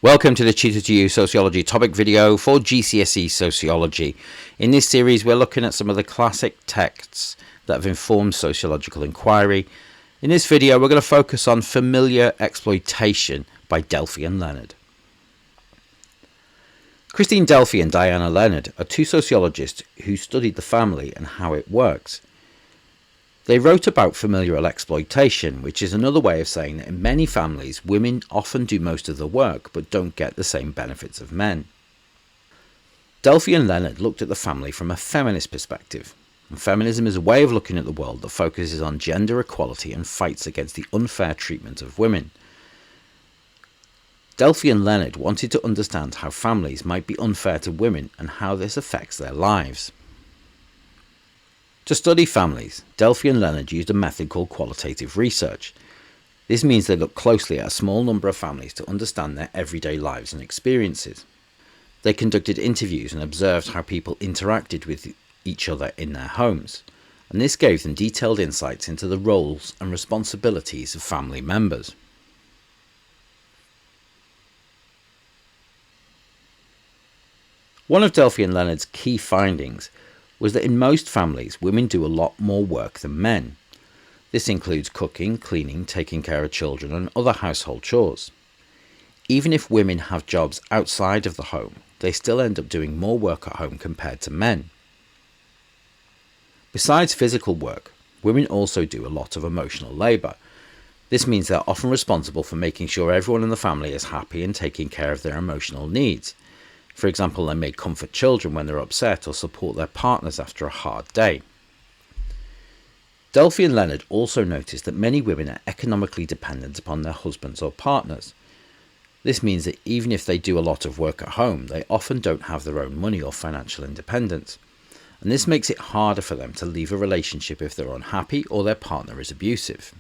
Welcome to the Tutor to You Sociology topic video for GCSE Sociology. In this series we're looking at some of the classic texts that have informed sociological inquiry. In this video we're going to focus on Familiar Exploitation by Delphy and Leonard. Christine Delphy and Diana Leonard are two sociologists who studied the family and how it works. They wrote about familial exploitation, which is another way of saying that in many families, women often do most of the work but don't get the same benefits of men. Delphy and Leonard looked at the family from a feminist perspective. And feminism is a way of looking at the world that focuses on gender equality and fights against the unfair treatment of women. Delphy and Leonard wanted to understand how families might be unfair to women and how this affects their lives. To study families, Delphy and Leonard used a method called qualitative research. This means they look closely at a small number of families to understand their everyday lives and experiences. They conducted interviews and observed how people interacted with each other in their homes, and this gave them detailed insights into the roles and responsibilities of family members. One of Delphy and Leonard's key findings was that in most families, women do a lot more work than men. This includes cooking, cleaning, taking care of children and other household chores. Even if women have jobs outside of the home, they still end up doing more work at home compared to men. Besides physical work, women also do a lot of emotional labour. This means they're often responsible for making sure everyone in the family is happy and taking care of their emotional needs. For example, they may comfort children when they're upset or support their partners after a hard day. Delphy and Leonard also noticed that many women are economically dependent upon their husbands or partners. This means that even if they do a lot of work at home, they often don't have their own money or financial independence. And this makes it harder for them to leave a relationship if they're unhappy or their partner is abusive.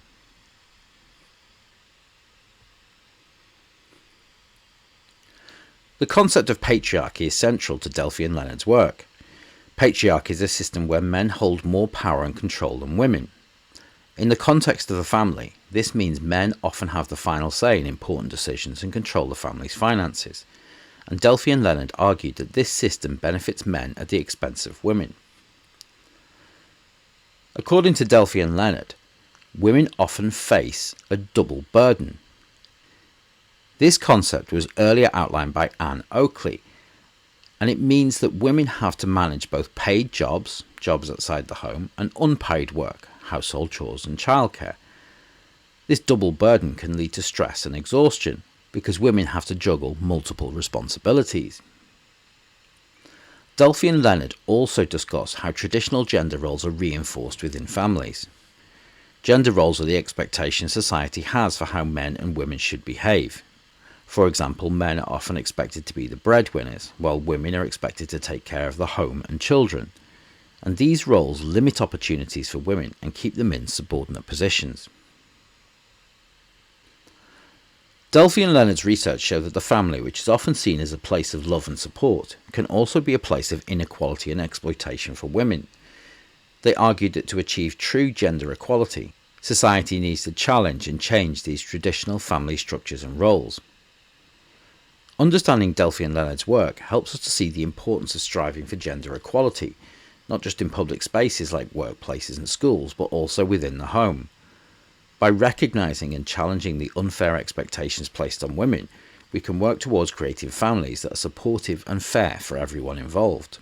The concept of patriarchy is central to Delphy and Leonard's work. Patriarchy is a system where men hold more power and control than women. In the context of a family, this means men often have the final say in important decisions and control the family's finances. And Delphy and Leonard argued that this system benefits men at the expense of women. According to Delphy and Leonard, women often face a double burden. This concept was earlier outlined by Anne Oakley, and it means that women have to manage both paid jobs outside the home, and unpaid work, household chores and childcare. This double burden can lead to stress and exhaustion, because women have to juggle multiple responsibilities. Delphy and Leonard also discuss how traditional gender roles are reinforced within families. Gender roles are the expectation society has for how men and women should behave. For example, men are often expected to be the breadwinners, while women are expected to take care of the home and children. And these roles limit opportunities for women and keep them in subordinate positions. Delphy and Leonard's research show that the family, which is often seen as a place of love and support, can also be a place of inequality and exploitation for women. They argued that to achieve true gender equality, society needs to challenge and change these traditional family structures and roles. Understanding Delphy and Leonard's work helps us to see the importance of striving for gender equality, not just in public spaces like workplaces and schools, but also within the home. By recognising and challenging the unfair expectations placed on women, we can work towards creating families that are supportive and fair for everyone involved.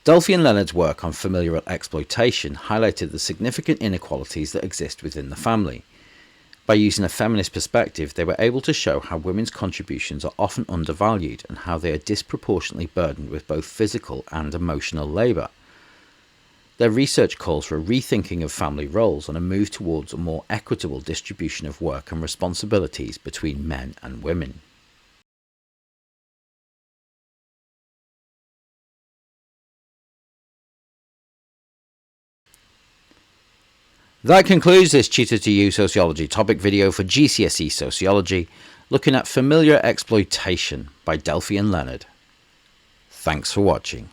Delphy and Leonard's work on familial exploitation highlighted the significant inequalities that exist within the family. By using a feminist perspective, they were able to show how women's contributions are often undervalued and how they are disproportionately burdened with both physical and emotional labour. Their research calls for a rethinking of family roles and a move towards a more equitable distribution of work and responsibilities between men and women. That concludes this Tutor to You Sociology topic video for GCSE Sociology, looking at Familiar Exploitation by Delphy and Leonard. Thanks for watching.